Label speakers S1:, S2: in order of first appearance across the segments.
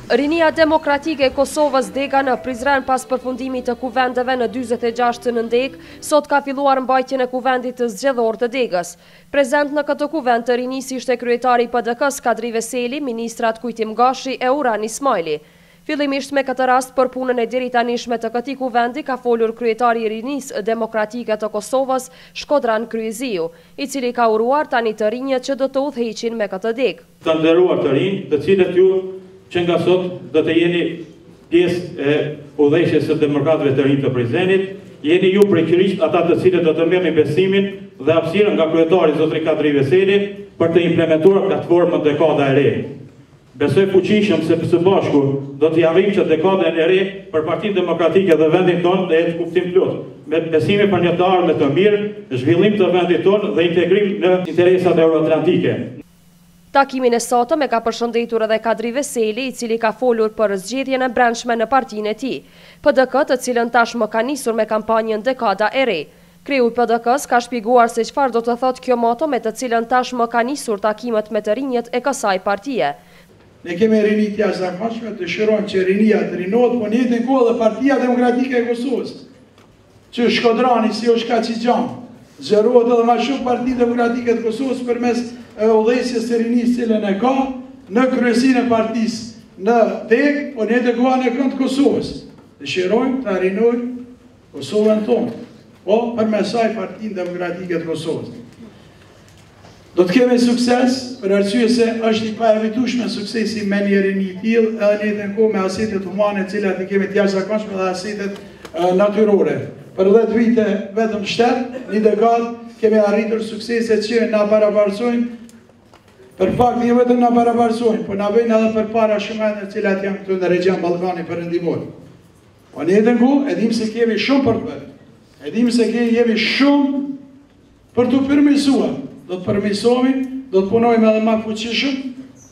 S1: Rinia Demokratike e Kosovës Dega në Prizren pas përfundimit të kuvendeve në 46 të nëndek, sot ka filluar mbajtjen e kuvendit të zgjedhor të Degës. Prezent në këtë kuvend të rinisë ishte kryetari i PDK-s Kadri Veseli, ministrat Kujtim Gashi e Uran Ismaili. Fillimisht me këtë rast për punën e deri tanishme të këtij kuvendi ka folur kryetari i rinisë demokratike të Kosovës, Shkodran Kryeziu, i cili ka uruar tani të rinjët që do të udhëheqin me këtë degë.
S2: Të nderuar të rinj, të cilët ju që nga sot do të jeni pjesë e udhëheqjes së demokratëve të rinj të Prizrenit, jeni ju preqërisht ata të cilët do të merrni besimin dhe hapësirën nga kryetari zotri Kadri Veseli për të implementuar platformën dekada e re. Besoj fuqishëm se së bashku do t'i arrijmë që dekadën e re për Partinë Demokratike dhe vendin tonë të jetë kuptim plot, me besime për një të ardhme të mirë, zhvillim të vendit tonë dhe integrim në interesat euroatlantike.
S1: Takimin e sotëm e ka përshëndetur edhe Kadri Veseli, i cili ka folur për zgjedhjen e brendshme në partinë e tij. PDK, të cilën tashmë ka nisur me kampanjën dekada e re. Kreu i PDK-s ka shpjeguar se çfarë do të thotë kjo moto me të cilën tashmë ka nisur takimet me të rinjët e kësaj partie.
S3: Ne kemi rinit jashtëzakonshme, dëshirojmë që rinia të rinohet, po në njëjtën kohë dhe Partia Demokratike e Kosovës, që Shkodrani si është Kaqixhan, zgjerohet edhe më shumë Partia Demokratike të Kosovës përmes udhëheqjes së rinisë cilën e ka në kryesinë e partisë në Degë, po në njëjtën kohë në kënd të Kosovës. Dëshirojmë të rinojmë Kosovën tonë, po përmes saj Partinë Demokratike të Kosovës. Do të kemi sukses, për arsye se është i paevitueshëm suksesi me një rini të tillë, edhe në njëjtën kohë me asetet humane të cilat i kemi të jashtëzakonshme dhe asetet natyrore. Për 10 vite vetëm shtet, një dekadë kemi arritur suksese që na barabartsojnë, për fakt jo vetëm na barabartsojnë, por na vënë edhe përpara shumë të cilat janë këtu në region Ballkani perëndimor. Po në njëjtën kohë e dim se kemi shumë për të bërë. E dim se jemi shumë për të përmirësuar. Do të përmirësohemi, do të punojmë edhe më fuqishëm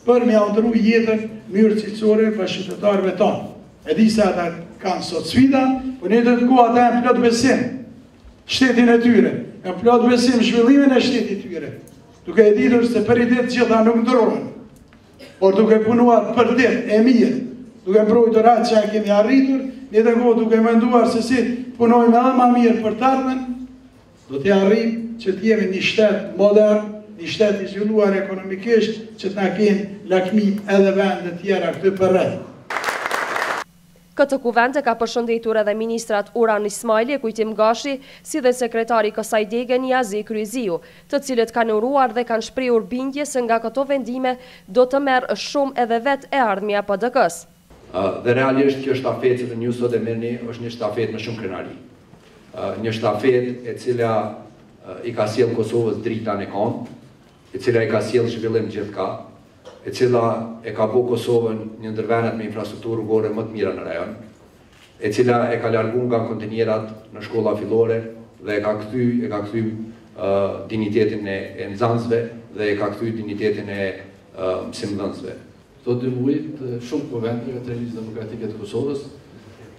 S3: për me ndrru jetën mënyrë cilësore për qytetarëve tonë. E di se ata kanë sot sfida, por në të kohë ata janë plot besim shtetin e tyre, janë plot besim zhvillimin e shtetit tyre. Duke e ditur se për i ditë gjitha nuk ndrohen, por duke punuar për ditë e mirë, duke mbrojtur atë që kemi arritur, në të kohë duke menduar se si punojmë edhe më mirë për të ardhmen, do të arrijmë që të jemi një shtet modern, një shtet i zhvilluar ekonomikisht, që të na kenë lakmi edhe vende tjera këtu përreth.
S1: Këtë kuvend e ka përshëndetur edhe ministrat Uran Ismaili e Kujtim Gashi, si dhe sekretari kësaj dege Niazi Kryeziu, të cilët kanë uruar dhe kanë shprehur bindje se nga këto vendime do të merr shumë edhe vetë e ardhmja PDK-s.
S4: Dhe realisht kjo shtafetë që ju sot e merrni është një shtafetë me shumë krenari. Një shtafetë e cila i ka sjell Kosovës dritën e kon, e cila i ka sjell zhvillim gjithka, e cila e ka bëu Kosovën një ndër vendet me infrastrukturë rrugore më të mira në rajon, e cila e ka larguar nga kontinierat në shkolla fillore dhe e ka kthy dinjitetin e nxënësve dhe e ka kthy dinjitetin e mësimdhënësve.
S5: Këto 2 muaj të shumë kuvendeve të Rinisë Demokratike të Kosovës,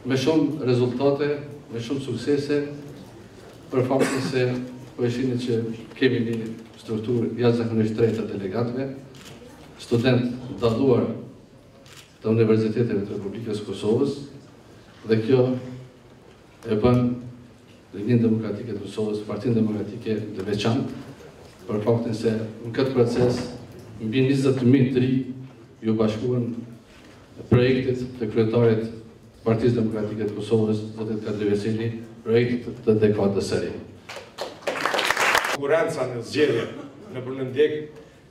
S5: me shumë rezultate, me shumë suksese, për faktin se po e shihni që kemi një strukturë jashtëzakonisht të drejtë të delegatëve, studentë dalluar të universiteteve të Republikës Kosovës, dhe kjo e bën Rininë Demokratike të Kosovës, Partinë Demokratike të veçantë, për faktin se në këtë proces mbi 20.000 të ri ju bashkuan projektit të kryetarit Partisë Demokratike të Kosovës, zotit Kadri Veseli, projektit të dekadës së re.
S6: Konkurenca në zgjedhje në për në Degë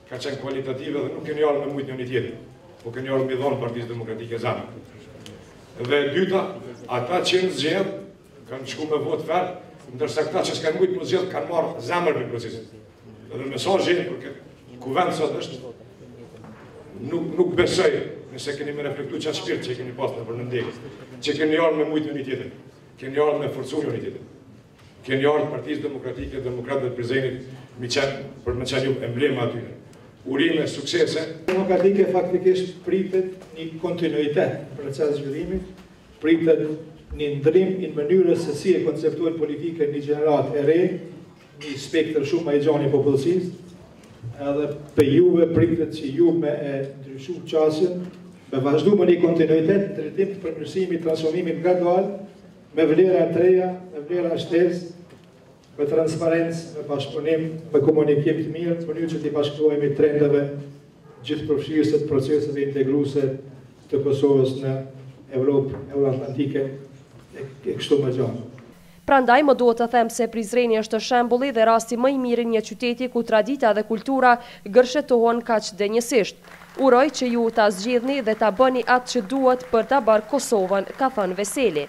S6: ka qenë kualitative dhe nuk keni ardhur me mujt njëri tjetrin, po keni ardhur me dhonë Partisë Demokratike zanë. Dhe dyta, ata që në zgjedh kanë shku me votë ferë, ndërsa këta që s'kanë mujt më zgjedh kanë marrë zemër me procesin. Dhe mesazhi për këtë kuvend sot është nuk besoj nëse keni me reflektu qatë shpirt që keni pas në për në Degë, që keni ardhur me mujt njëri tjetrin, keni ardhur me forcu njëri tjetrin. Keni ardhur Partisë Demokratike, Demokratëve të Prizrenit për me qenë emblema atyre. Urime, suksese.
S7: Demokratike faktikisht pritet një kontinuitet në proces zhvillimit, pritet një ndrim në mënyrës se si e konceptuar politike një gjenerat e re, një spektër shumë më i gjatë i popullsisë, edhe për juve pritet që ju me e ndryshu qasjen me vazhdu më një kontinuitet të drejtim të përmirësimit, transformimit gradual, me vlera të reja, me vlera shtesë, me transparencë, me bashkëpunim, me komunikim të mirë, në mënyrë që t'i bashkëpunohemi trendeve gjithë përfshirëse të proceseve integruese të Kosovës në Evropë, Euroatlantike e kështu më gjatë.
S1: Prandaj më duhet të them se Prizreni është shembulli dhe rasti më i mirë një qyteti ku tradita dhe kultura gërshetohen kaq denjësisht. Uroj që ju ta zgjidhni dhe ta bëni atë që duhet për ta bërë Kosovën, ka thënë Veseli.